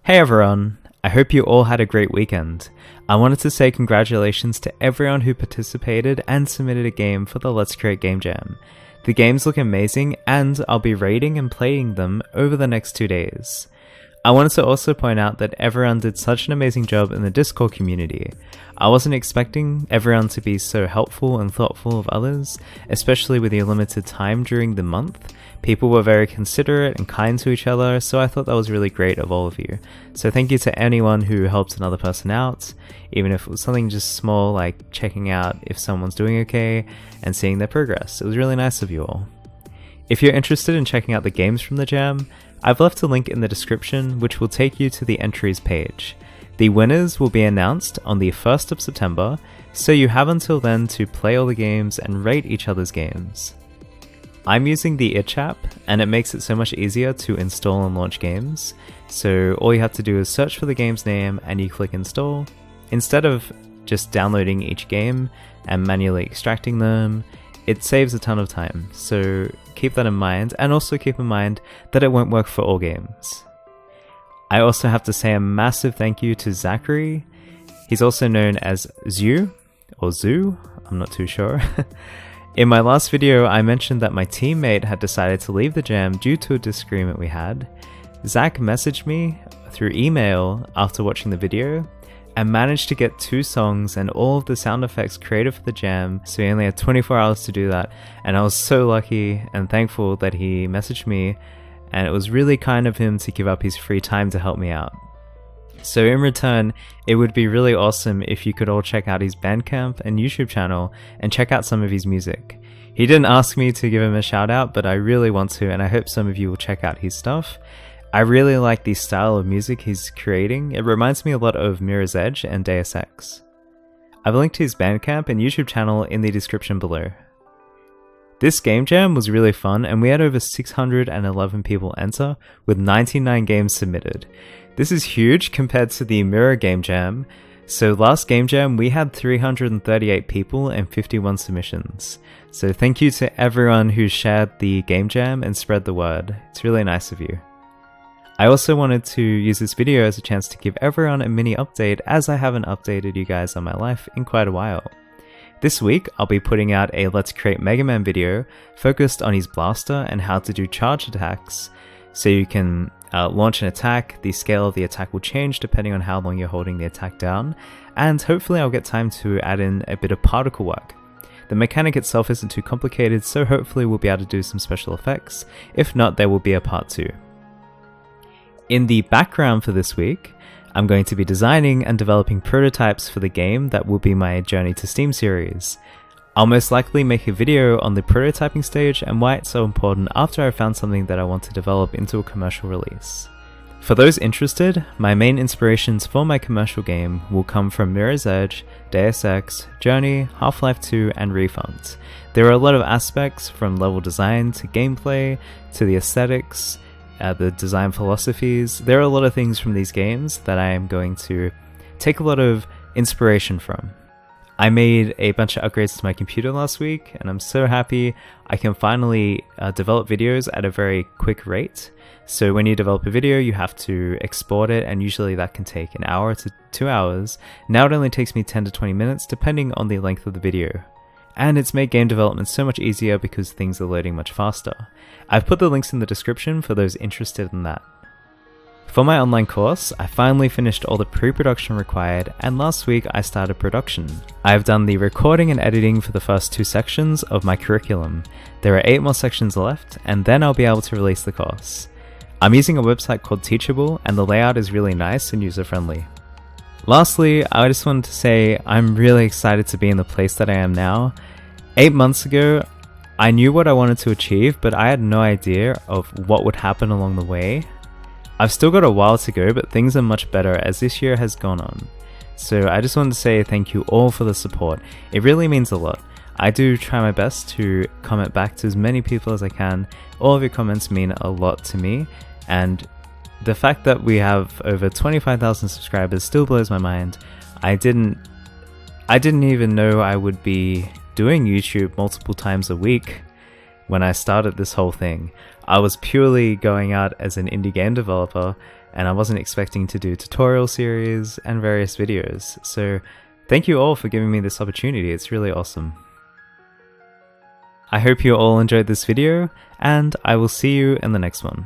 Hey everyone, I hope you all had a great weekend. I wanted to say congratulations to everyone who participated and submitted a game for the Let's Create Game Jam. The games look amazing and I'll be rating and playing them over the next 2 days. I wanted to also point out that everyone did such an amazing job in the Discord community. I wasn't expecting everyone to be so helpful and thoughtful of others, especially with the limited time during the month. People were very considerate and kind to each other, so I thought that was really great of all of you. So thank you to anyone who helped another person out, even if it was something just small like checking out if someone's doing okay and seeing their progress. It was really nice of you all. If you're interested in checking out the games from the jam, I've left a link in the description which will take you to the entries page. The winners will be announced on the 1st of September, so you have until then to play all the games and rate each other's games. I'm using the itch app, and it makes it so much easier to install and launch games, so all you have to do is search for the game's name and you click install, instead of just downloading each game and manually extracting them. It saves a ton of time, so keep that in mind, and also keep in mind that it won't work for all games. I also have to say a massive thank you to Zachary. He's also known as Zoo, or Zoo, I'm not too sure. In my last video, I mentioned that my teammate had decided to leave the jam due to a disagreement we had. Zach messaged me through email after watching the video, and managed to get 2 songs and all of the sound effects created for the jam, so he only had 24 hours to do that, and I was so lucky and thankful that he messaged me, and it was really kind of him to give up his free time to help me out. So in return, it would be really awesome if you could all check out his Bandcamp and YouTube channel and check out some of his music. He didn't ask me to give him a shout out, but I really want to, and I hope some of you will check out his stuff. I really like the style of music he's creating. It reminds me a lot of Mirror's Edge and Deus Ex. I've linked his Bandcamp and YouTube channel in the description below. This game jam was really fun, and we had over 611 people enter with 99 games submitted. This is huge compared to the Mirror Game Jam. So last game jam we had 338 people and 51 submissions. So thank you to everyone who shared the game jam and spread the word. It's really nice of you. I also wanted to use this video as a chance to give everyone a mini update, as I haven't updated you guys on my life in quite a while. This week I'll be putting out a Let's Create Mega Man video focused on his blaster and how to do charge attacks, so you can launch an attack. The scale of the attack will change depending on how long you're holding the attack down, and hopefully I'll get time to add in a bit of particle work. The mechanic itself isn't too complicated, so hopefully we'll be able to do some special effects. If not, there will be a part 2. In the background for this week, I'm going to be designing and developing prototypes for the game that will be my Journey to Steam series. I'll most likely make a video on the prototyping stage and why it's so important after I've found something that I want to develop into a commercial release. For those interested, my main inspirations for my commercial game will come from Mirror's Edge, Deus Ex, Journey, Half-Life 2, and Refund. There are a lot of aspects from level design to gameplay to the aesthetics, the design philosophies. There are a lot of things from these games that I am going to take a lot of inspiration from. I made a bunch of upgrades to my computer last week, and I'm so happy I can finally develop videos at a very quick rate. So when you develop a video, you have to export it, and usually that can take an hour to 2 hours. Now it only takes me 10 to 20 minutes depending on the length of the video. And it's made game development so much easier because things are loading much faster. I've put the links in the description for those interested in that. For my online course, I finally finished all the pre-production required, and last week I started production. I've done the recording and editing for the first 2 sections of my curriculum. There are 8 more sections left, and then I'll be able to release the course. I'm using a website called Teachable, and the layout is really nice and user-friendly. Lastly, I just wanted to say I'm really excited to be in the place that I am now. 8 months ago, I knew what I wanted to achieve, but I had no idea of what would happen along the way. I've still got a while to go, but things are much better as this year has gone on. So I just wanted to say thank you all for the support. It really means a lot. I do try my best to comment back to as many people as I can. All of your comments mean a lot to me, and the fact that we have over 25,000 subscribers still blows my mind. I didn't even know I would be doing YouTube multiple times a week when I started this whole thing. I was purely going out as an indie game developer, and I wasn't expecting to do tutorial series and various videos, so thank you all for giving me this opportunity. It's really awesome. I hope you all enjoyed this video, and I will see you in the next one.